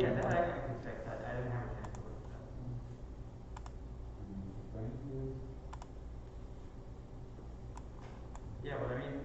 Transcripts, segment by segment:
Yeah, that I can check. I didn't have a chance to look at that. Yeah, but I mean.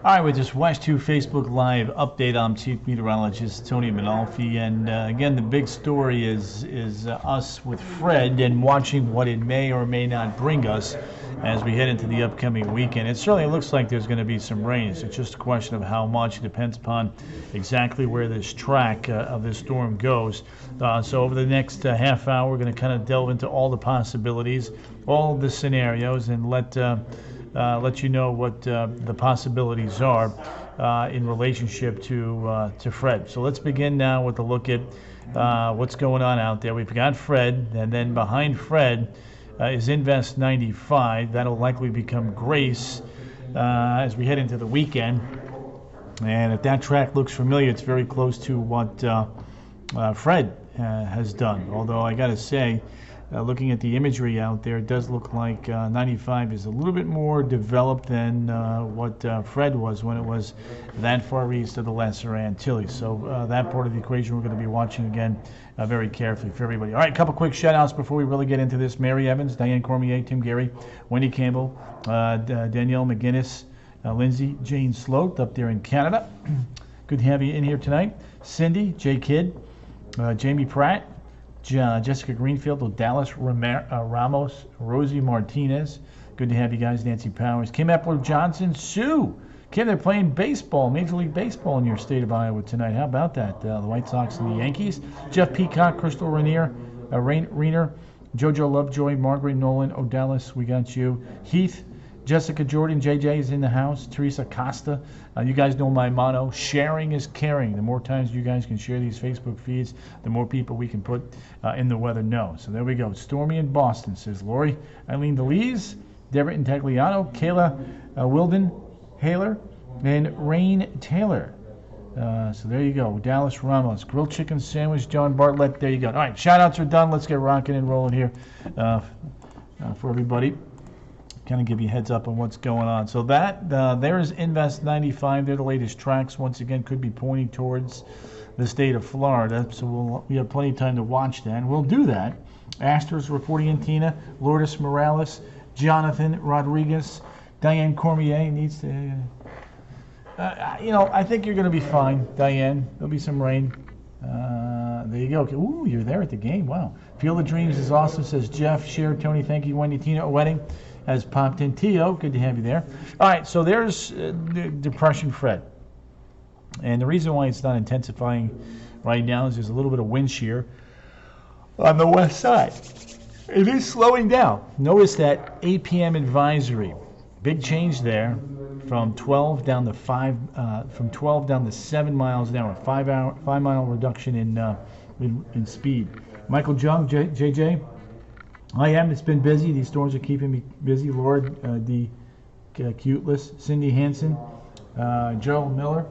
All right, with this WESH2 Facebook Live update, I'm Chief Meteorologist Tony Mainolfi, and again, the big story is us with Fred and watching what it may or may not bring us as we head into the upcoming weekend. It certainly looks like there's going to be some rain. It's just a question of how much. It depends upon exactly where this track of this storm goes. So over the next half hour, we're going to kind of delve into all the possibilities, all the scenarios, and let you know what the possibilities are in relationship to Fred. So let's begin now with a look at what's going on out there. We've got Fred, and then behind Fred is Invest 95. That'll likely become Grace as we head into the weekend. And if that track looks familiar, it's very close to what Fred has done. Although I got to say, looking at the imagery out there, it does look like 95 is a little bit more developed than what Fred was when it was that far east of the Lesser Antilles. So that part of the equation we're going to be watching again very carefully for everybody. All right, a couple quick shout-outs before we really get into this. Mary Evans, Diane Cormier, Tim Gary, Wendy Campbell, Danielle McGinnis, Lindsay Jane Sloat up there in Canada. Good to have you in here tonight. Cindy, Jay Kidd, Jamie Pratt, Jessica Greenfield, Dallas Ramos, Rosie Martinez. Good to have you guys. Nancy Powers, Kim Epler Johnson, Sue. Kim, they're playing baseball, Major League Baseball in your state of Iowa tonight. How about that? The White Sox and the Yankees. Jeff Peacock, Crystal Rainier, Rainer, JoJo Lovejoy, Margaret Nolan, O'Dallas, we got you. Heath, Jessica Jordan, JJ is in the house. Teresa Costa. You guys know my motto, sharing is caring. The more times you guys can share these Facebook feeds, the more people we can put in the weather know. So there we go. Stormy in Boston, says Lori. Eileen DeLees, Deborah Intagliano, Kayla Wilden, Haler, and Rain Taylor. So there you go. Dallas Ramos, grilled chicken sandwich, John Bartlett. There you go. All right, shout-outs are done. Let's get rocking and rolling here for everybody. Kind of give you a heads up on what's going on. So that there is Invest 95. They're the latest tracks. Once again, could be pointing towards the state of Florida. So we have plenty of time to watch that. And we'll do that. Astros reporting in Tina, Lourdes Morales, Jonathan Rodriguez, Diane Cormier needs to. I think you're going to be fine, Diane. There'll be some rain. There you go. Okay. Ooh, you're there at the game. Wow. Field of Dreams is awesome, says Jeff. Share, Tony. Thank you, Wendy. Tina, a wedding has popped in. Tio, good to have you there. All right, so there's Depression Fred. And the reason why it's not intensifying right now is there's a little bit of wind shear on the west side. It is slowing down. Notice that 8 p.m. advisory. Big change there from 12 down to 5, from 12 down to 7 miles an hour. 5-mile reduction in speed. Michael Jung, JJ. I am. It's been busy. These storms are keeping me busy. Lord, the Cuteless, Cindy Hansen, Joe Miller,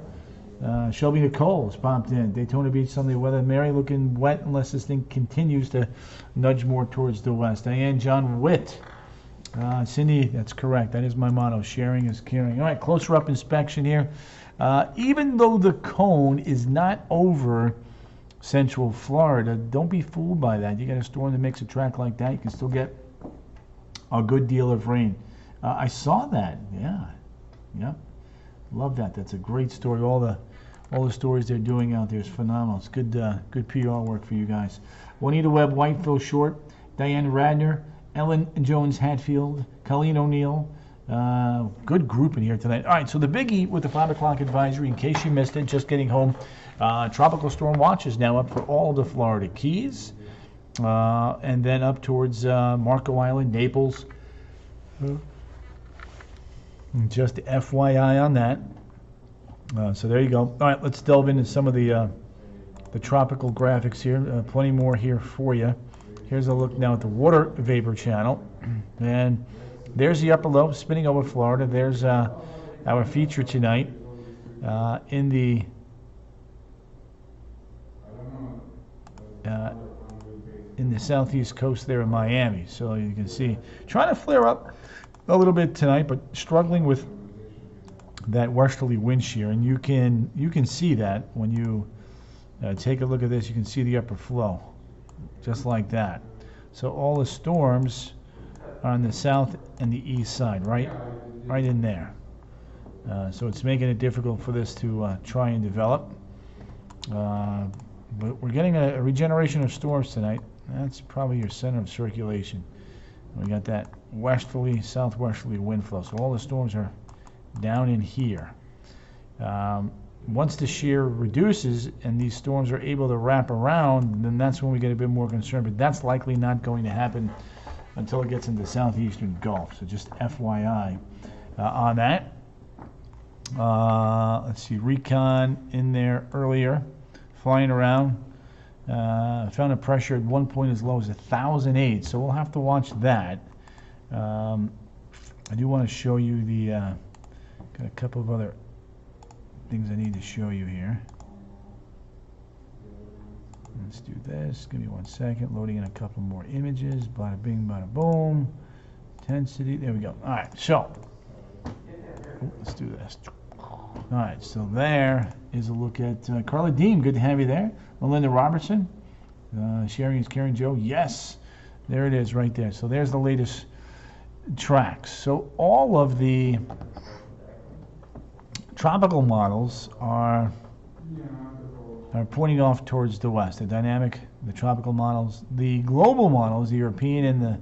Shelby Nicole has popped in. Daytona Beach Sunday weather. Mary looking wet unless this thing continues to nudge more towards the west. Diane John Witt. Cindy, that's correct. That is my motto. Sharing is caring. All right, closer up inspection here. Even though the cone is not over Central Florida, don't be fooled by that. You got a storm that makes a track like that, you can still get a good deal of rain. I saw that. Yeah, love that. That's a great story. All the stories they're doing out there is phenomenal. It's good PR work for you guys. Juanita Webb, Whiteville Short, Diane Radner, Ellen Jones Hatfield, Colleen O'Neill. Good group in here tonight. All right, so the biggie with the 5 o'clock advisory, in case you missed it, just getting home. Tropical storm watch is now up for all the Florida Keys, and then up towards Marco Island, Naples. Just FYI on that. So there you go. All right, let's delve into some of the tropical graphics here. Plenty more here for you. Here's a look now at the water vapor channel, and there's the upper low spinning over Florida. There's our feature tonight in the southeast coast there in Miami. So you can see, trying to flare up a little bit tonight, but struggling with that westerly wind shear, and you can see that when you Take a look at this. You can see the upper flow, just like that. So all the storms are on the south and the east side, right in there. So it's making it difficult for this to try and develop. But we're getting a regeneration of storms tonight. That's probably your center of circulation. We got that westerly, southwesterly wind flow. So all the storms are down in here. Once the shear reduces and these storms are able to wrap around, then that's when we get a bit more concerned. But that's likely not going to happen until it gets into the southeastern Gulf. So just FYI on that. Let's see, recon in there earlier, flying around. Found a pressure at one point as low as 1,008. So we'll have to watch that. I do want to show you the, got a couple of other things I need to show you here. Let's do this. Give me 1 second. Loading in a couple more images. Bada bing, bada boom. Intensity. There we go. All right. So let's do this. All right. So there is a look at Carla Dean. Good to have you there. Melinda Robertson. Sharing is caring. Joe. Yes. There it is right there. So there's the latest tracks. So all of the tropical models are pointing off towards the west. The dynamic, the tropical models, the global models, the European and the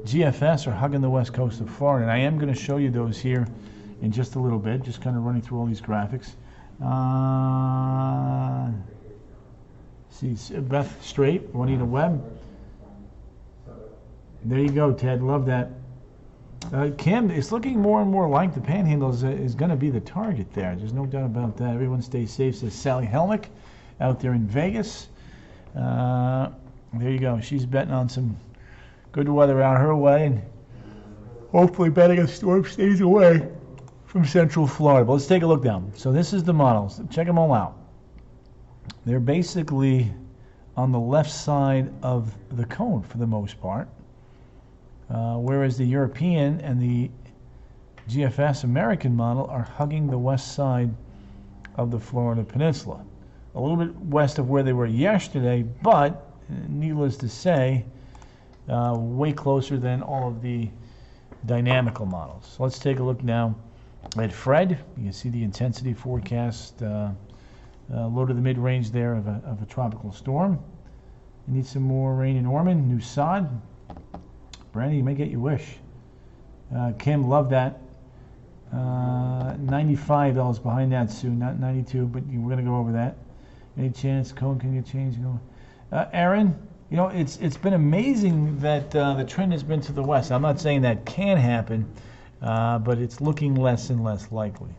GFS are hugging the west coast of Florida. And I am going to show you those here in just a little bit, just kind of running through all these graphics. See, Beth Strait, Juanita Webb. There you go, Ted. Love that. Kim, it's looking more and more like the Panhandle is going to be the target there. There's no doubt about that. Everyone stay safe, says Sally Helmick out there in Vegas. There you go. She's betting on some good weather out her way and hopefully betting a storm stays away from central Florida. But let's take a look down. So this is the models. Check them all out. They're basically on the left side of the cone for the most part. Whereas the European and the GFS American model are hugging the west side of the Florida Peninsula. A little bit west of where they were yesterday, but needless to say, way closer than all of the dynamical models. So let's take a look now at Fred. You can see the intensity forecast, low to the mid-range there of a tropical storm. You need some more rain in Ormond, new sod. Brandy, you may get your wish. Kim, love that. $95 behind that soon, not 92, but we're going to go over that. Any chance, Cone, can you change? Aaron, you know, it's been amazing that the trend has been to the west. I'm not saying that can happen, but it's looking less and less likely.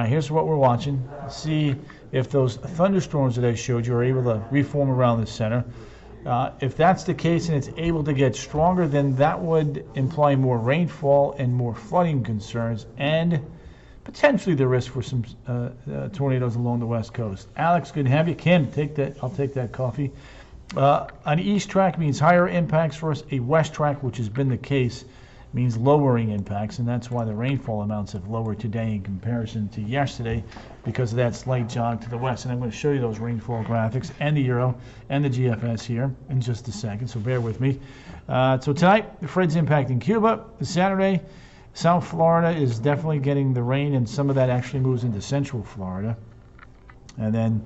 Here's what we're watching. See if those thunderstorms that I showed you are able to reform around the center. If that's the case and it's able to get stronger, then that would imply more rainfall and more flooding concerns and potentially the risk for some tornadoes along the west coast. Alex, good to have you. Kim, take that. I'll take that coffee. An east track means higher impacts for us. A west track, which has been the case, means lowering impacts, and that's why the rainfall amounts have lowered today in comparison to yesterday because of that slight jog to the west. And I'm going to show you those rainfall graphics and the Euro and the GFS here in just a second, so bear with me. So tonight, Fred's impacting Cuba. Saturday, South Florida is definitely getting the rain, and some of that actually moves into Central Florida. And then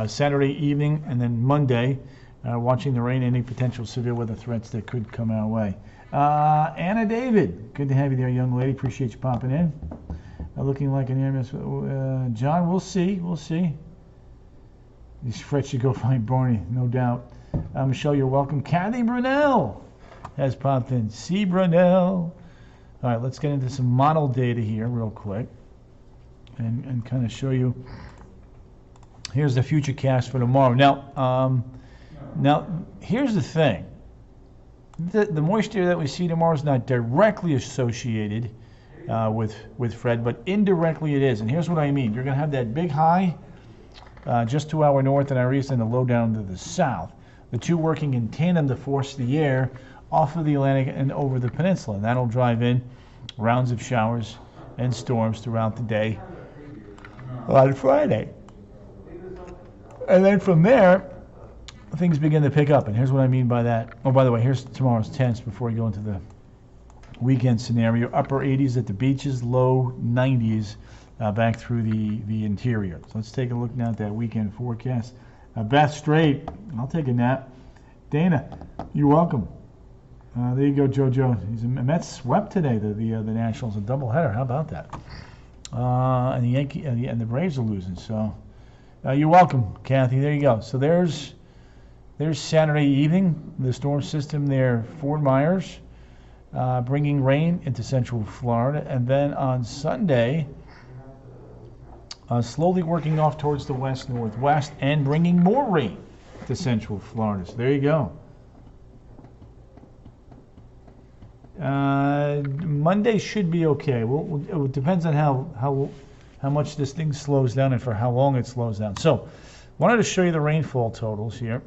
Saturday evening and then Monday, watching the rain, any potential severe weather threats that could come our way. Anna David, good to have you there, young lady. Appreciate you popping in. Looking like an air miss. John, we'll see. Fred should go find Barney, no doubt. Michelle, you're welcome. Kathy Brunel has popped in. C. Brunel. All right, let's get into some model data here real quick and kind of show you. Here's the future cast for tomorrow. Now, here's the thing. The moisture that we see tomorrow is not directly associated with Fred, but indirectly it is. And here's what I mean. You're going to have that big high just to our north and our east and the low down to the south. The two working in tandem to force the air off of the Atlantic and over the peninsula. And that'll drive in rounds of showers and storms throughout the day on Friday. And then from there, things begin to pick up. And here's what I mean by that. Oh, by the way, here's tomorrow's temps before we go into the weekend scenario. Upper 80s at the beaches, low 90s back through the interior. So let's take a look now at that weekend forecast. Beth Strait, I'll take a nap. Dana, you're welcome. There you go, JoJo. Mets swept today. The Nationals, a doubleheader. How about that? And the Yankee and the Braves are losing. So you're welcome, Kathy. There you go. So there's Saturday evening. The storm system there, Fort Myers, bringing rain into Central Florida, and then on Sunday, slowly working off towards the west-northwest and bringing more rain to Central Florida. So there you go. Monday should be okay. It depends on how much this thing slows down and for how long it slows down. So, wanted to show you the rainfall totals here.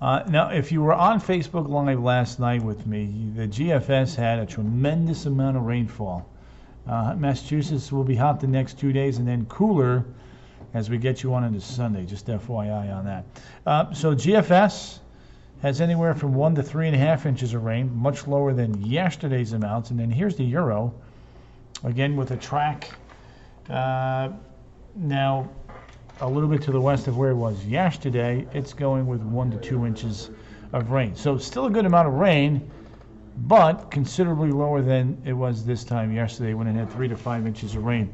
Now, if you were on Facebook Live last night with me, the GFS had a tremendous amount of rainfall. Massachusetts will be hot the next 2 days and then cooler as we get you on into Sunday. Just FYI on that. So GFS has anywhere from 1 to 3.5 inches of rain, much lower than yesterday's amounts. And then here's the Euro, again with a track now a little bit to the west of where it was yesterday. It's going with 1 to 2 inches of rain. So still a good amount of rain, but considerably lower than it was this time yesterday when it had 3 to 5 inches of rain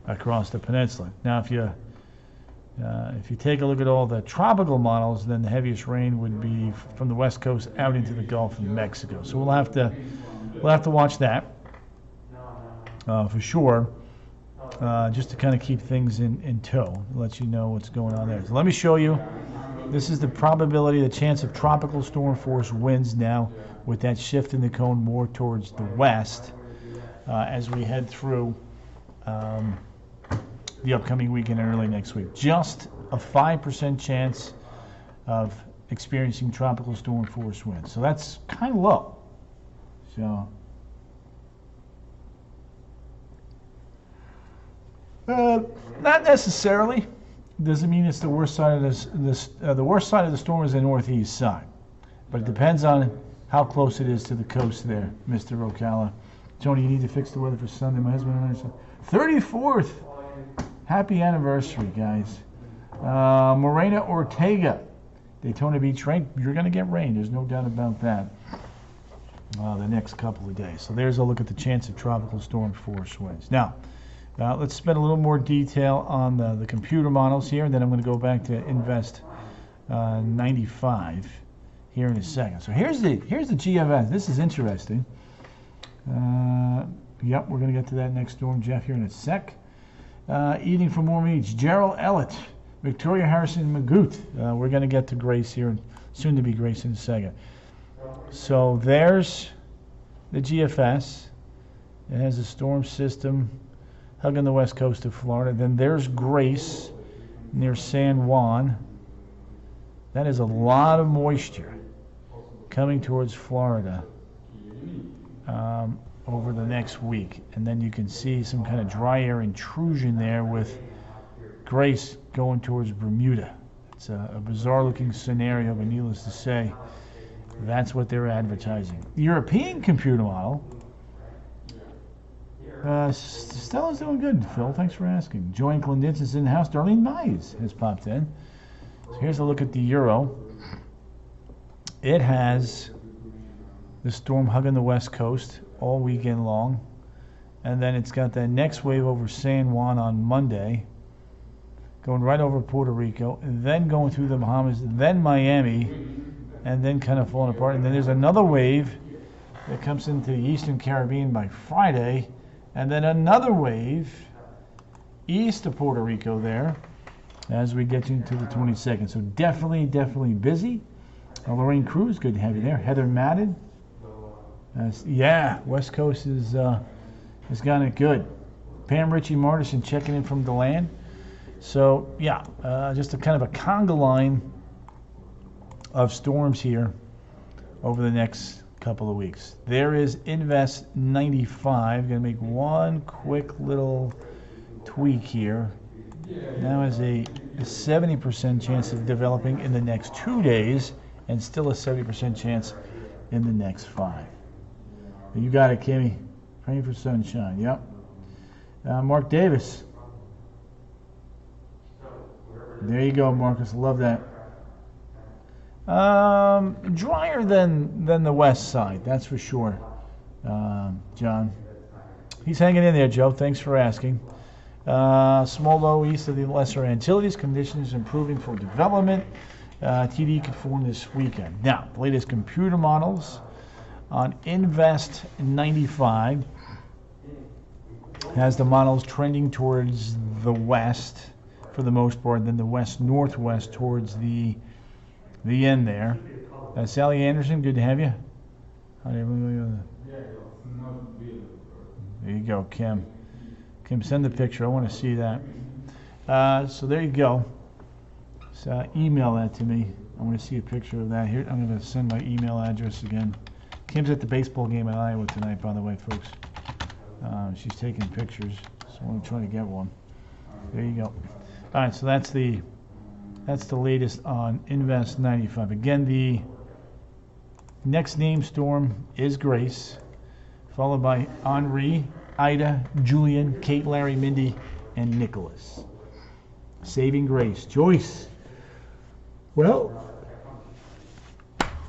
across the peninsula. Now, if you take a look at all the tropical models, then the heaviest rain would be from the west coast out into the Gulf of Mexico. So we'll have to watch that for sure, just to kind of keep things in tow, let you know what's going on there. So let me show you. This is the probability, the chance of tropical storm force winds now, with that shift in the cone more towards the west as we head through the upcoming weekend and early next week. Just a 5% chance of experiencing tropical storm force winds. So that's kind of low. So not necessarily. Doesn't mean it's the worst side of the worst side of the storm is the northeast side, but it depends on how close it is to the coast there, Mr. Ocala. Tony, you need to fix the weather for Sunday. My husband and I said 34th. Happy anniversary, guys. Morena Ortega, Daytona Beach rain. You're going to get rain. There's no doubt about that. The next couple of days. So there's a look at the chance of tropical storm force winds. Now, let's spend a little more detail on the computer models here, and then I'm going to go back to Invest 95 here in a second. So here's the GFS. This is interesting. Yep, we're going to get to that next storm, Jeff, here in a sec. Eating for more meats, Gerald Ellett, Victoria Harrison Magoot. We're going to get to Grace here, and soon to be Grace in a second. So there's the GFS. It has a storm system hugging the west coast of Florida. Then there's Grace near San Juan. That is a lot of moisture coming towards Florida over the next week. And then you can see some kind of dry air intrusion there with Grace going towards Bermuda. It's a bizarre looking scenario, but needless to say, that's what they're advertising. The European computer model, Stella's doing good, Phil. Thanks for asking. Joanne Clendin's in the house. Darlene Mize has popped in. So here's a look at the Euro. It has the storm hugging the west coast all weekend long. And then it's got that next wave over San Juan on Monday, going right over Puerto Rico, and then going through the Bahamas, then Miami, and then kind of falling apart. And then there's another wave that comes into the Eastern Caribbean by Friday, and then another wave east of Puerto Rico there as we get into the 22nd. So definitely busy. Lorraine Cruz, good to have you there. Heather Madden. Yeah, West Coast has gotten it good. Pam Ritchie Martison checking in from DeLand. So, yeah, just a kind of a conga line of storms here over the next couple of weeks. There is Invest 95. Going to make one quick little tweak here. now has a 70% chance of developing in the next 2 days, and still a 70% chance in the next 5. You got it, Kimmy. Praying for sunshine. Yep. Mark Davis. There you go, Marcus. Love that. Drier than the west side, that's for sure. John. He's hanging in there, Joe. Thanks for asking. Small low east of the Lesser Antilles. Conditions improving for development. TD could form this weekend. Now, the latest computer models on Invest 95 has the models trending towards the west for the most part, then the west-northwest towards the end there. Sally Anderson, good to have you. There you go, Kim. Kim, send the picture. I want to see that. So there you go. So email that to me. I want to see a picture of that. Here, I'm going to send my email address again. Kim's at the baseball game in Iowa tonight, by the way, folks. She's taking pictures, so I'm trying to get one. There you go. All right, so that's the latest on Invest 95. Again, the next name storm is Grace, followed by Henri, Ida, Julian, Kate, Larry, Mindy, and Nicholas. Saving Grace. Joyce. Well,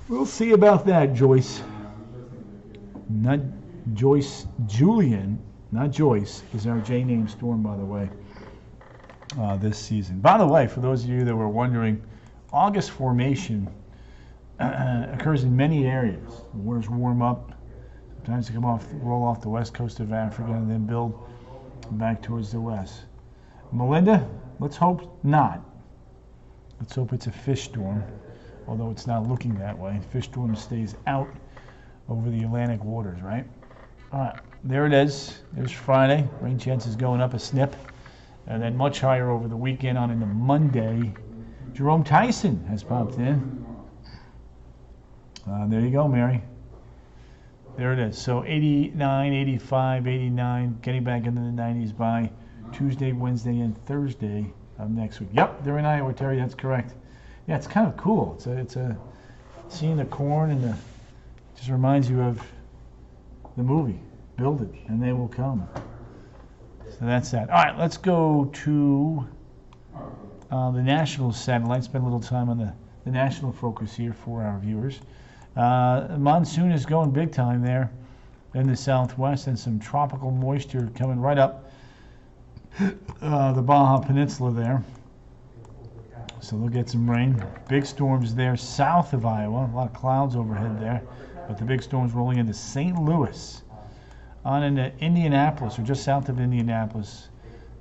we'll see about that, Joyce. Not Joyce. Julian, not Joyce, is our J name storm, by the way. This season. By the way, for those of you that were wondering, August formation occurs in many areas. The waters warm up. Sometimes they roll off the west coast of Africa and then build back towards the west. Melinda, let's hope not. Let's hope it's a fish storm, although it's not looking that way. Fish storm stays out over the Atlantic waters, right? All right, there it is. There's Friday. Rain chances going up a snip. And then much higher over the weekend on into Monday. Jerome Tyson has popped in. There you go, Mary. There it is. So 89, 85, 89, getting back into the 90s by Tuesday, Wednesday, and Thursday of next week. Yep, they're in Iowa, Terry. That's correct. Yeah, it's kind of cool. It's a seeing the corn and just reminds you of the movie. Build it, and they will come. So that's that. All right, let's go to the national satellite. Spend a little time on the national focus here for our viewers. Monsoon is going big time there in the southwest, and some tropical moisture coming right up the Baja Peninsula there. So they'll get some rain. Big storms there south of Iowa. A lot of clouds overhead there, but the big storms rolling into St. Louis. On into Indianapolis, or just south of Indianapolis,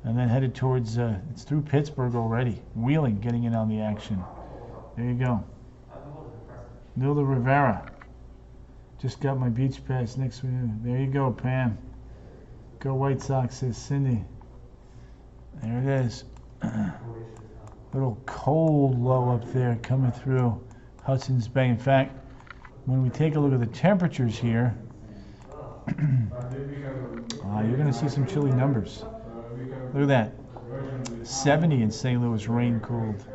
and then headed towards, it's through Pittsburgh already. Wheeling getting in on the action. There you go. Nilda Rivera. Just got my beach pass next week. There you go, Pam. Go White Sox, says Cindy. There it is. Little cold low up there coming through Hudson's Bay. In fact, when we take a look at the temperatures here, you're going to see some chilly numbers. Look at that. 70 in St. Louis, rain cooled.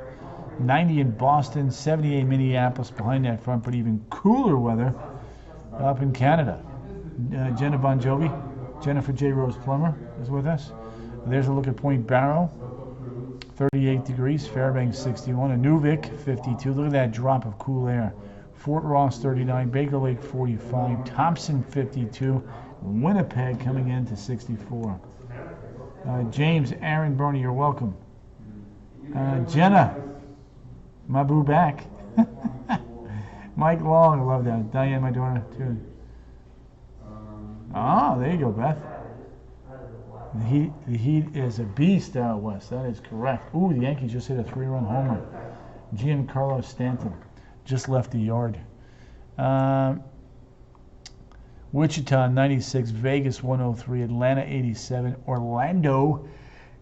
90 in Boston, 78 in Minneapolis behind that front, but even cooler weather up in Canada. Jenna Bon Jovi, Jennifer J. Rose Plummer is with us. There's a look at Point Barrow, 38 degrees, Fairbanks 61, Inuvik 52. Look at that drop of cool air. Fort Ross 39, Baker Lake 45, Thompson 52, Winnipeg coming in to 64. James, Aaron, Bernie, you're welcome. Jenna, my boo back. Mike Long, I love that. Diane, my daughter, too. There you go, Beth. The Heat is a beast out west. That is correct. Ooh, the Yankees just hit a 3-run homer. Giancarlo Stanton just left the yard. Wichita 96, Vegas 103, Atlanta 87, Orlando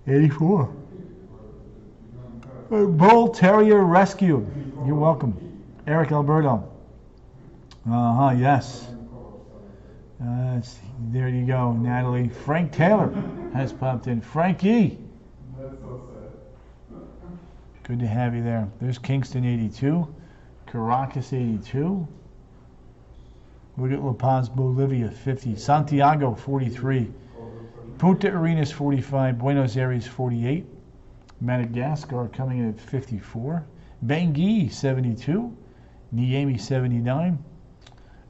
84. Bull Terrier Rescue. You're welcome. Eric Alberto. Yes. There you go, Natalie. Frank Taylor has popped in. Frankie. Good to have you there. There's Kingston 82, Caracas 82. Look at La Paz, Bolivia 50, Santiago 43, Punta Arenas 45, Buenos Aires 48, Madagascar coming in at 54, Bangui 72, Niamey 79,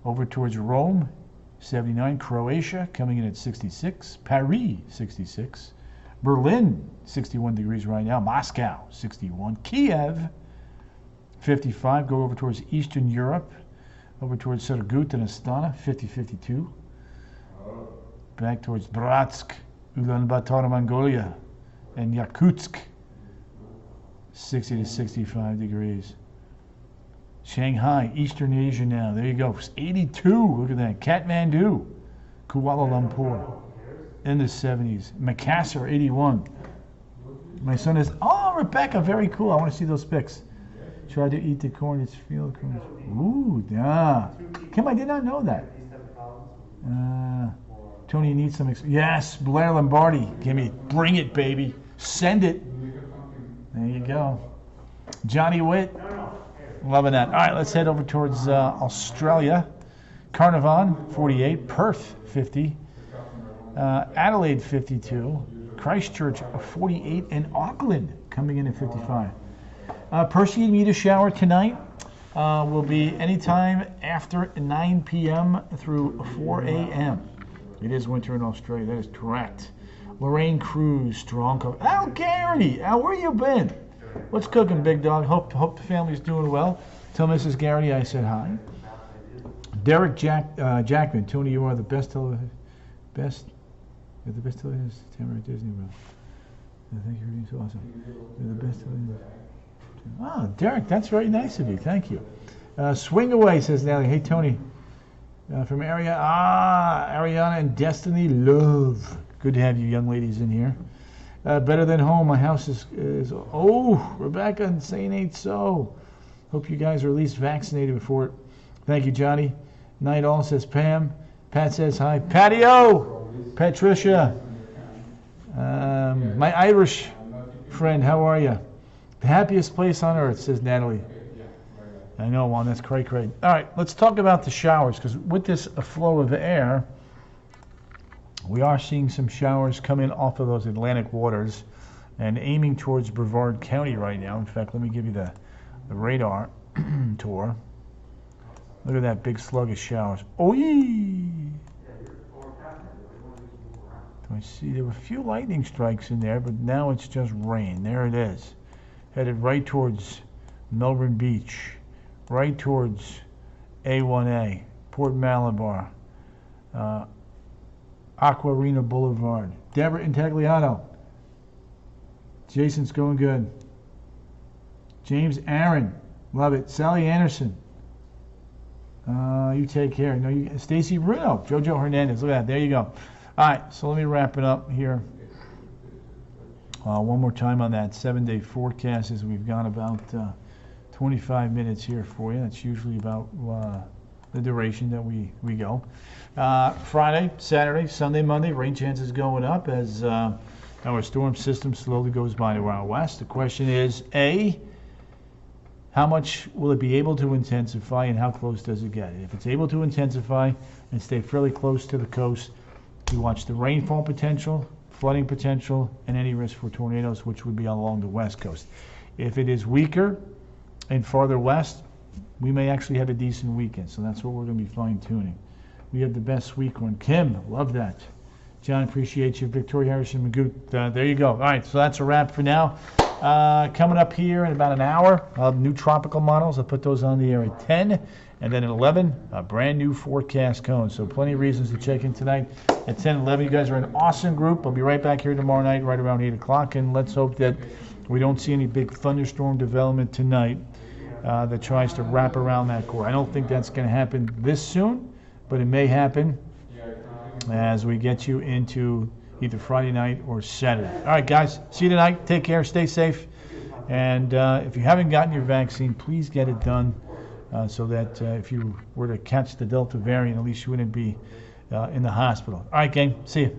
over towards Rome 79, Croatia coming in at 66, Paris 66, Berlin 61 degrees right now, Moscow 61, Kiev 55, go over towards Eastern Europe, over towards Surgut and Astana 50-52, back towards Bratsk, Ulaanbaatar, Mongolia, and Yakutsk 60 to 65 degrees. Shanghai, Eastern Asia now. There you go. 82. Look at that. Kathmandu, Kuala Lumpur in the 70s. Makassar, 81. My son is, oh, Rebecca, very cool. I want to see those pics. Try to eat the corn. It's field corn. Ooh, yeah. Kim, I did not know that. Tony, you need some. Yes, Blair Lombardi. Give me, bring it, baby. Send it. There you go. Johnny Witt. Loving that. All right, let's head over towards Australia. Carnarvon, 48. Perth, 50. Adelaide, 52. Christchurch, 48. And Auckland coming in at 55. Percy meteor shower tonight will be anytime after 9 p.m. through 4 a.m. It is winter in Australia. That is correct. Lorraine Cruz, strong cover. Al Garrity, Al, where you been? What's cooking, big dog? Hope the family's doing well. Tell Mrs. Garrity I said hi. Derek Jackman, Tony, you are the best television. You're the best television at Disney World. Thank you for being so awesome. You're the best television. Oh, Derek, that's very nice of you. Thank you. Swing away, says Natalie. Hey, Tony. From Ariana and Destiny Love. Good to have you young ladies in here. Better than home. My house is oh, Rebecca and saying ain't so. Hope you guys are at least vaccinated before it. Thank you, Johnny. Night all, says Pam. Pat says hi. Patio! Patricia. My Irish friend, how are you? The happiest place on earth, says Natalie. I know, Juan, that's cray. All right, let's talk about the showers, because with this flow of air, we are seeing some showers come in off of those Atlantic waters and aiming towards Brevard County right now. In fact, let me give you the radar tour. Look at that big slug of showers. Oi! I see there were a few lightning strikes in there, but now it's just rain. There it is. Headed right towards Melbourne Beach, right towards A1A, Port Malabar, Aquarina Boulevard. Deborah Intagliano. Jason's going good. James Aaron. Love it. Sally Anderson. You take care. No, Stacy Bruno. Jojo Hernandez. Look at that. There you go. All right, so let me wrap it up here. One more time on that 7-day forecast as we've gone about 25 minutes here for you. That's usually about the duration that we go. Friday, Saturday, Sunday, Monday, rain chances going up as our storm system slowly goes by to our west. The question is, A, how much will it be able to intensify and how close does it get? If it's able to intensify and stay fairly close to the coast, we watch the rainfall potential, flooding potential, and any risk for tornadoes, which would be along the west coast. If it is weaker and farther west, we may actually have a decent weekend. So that's what we're going to be fine-tuning. We have the best week one. Kim, love that. John, appreciate you. Victoria Harrison Magoot. There you go. All right, so that's a wrap for now. Coming up here in about an hour, new tropical models. I'll put those on the air at 10. And then at 11, a brand new forecast cone. So plenty of reasons to check in tonight at 10 and 11. You guys are an awesome group. I'll be right back here tomorrow night right around 8 o'clock. And let's hope that we don't see any big thunderstorm development tonight that tries to wrap around that core. I don't think that's going to happen this soon, but it may happen as we get you into either Friday night or Saturday. All right, guys. See you tonight. Take care. Stay safe. And if you haven't gotten your vaccine, please get it done. So that if you were to catch the Delta variant, at least you wouldn't be in the hospital. All right, gang. See you.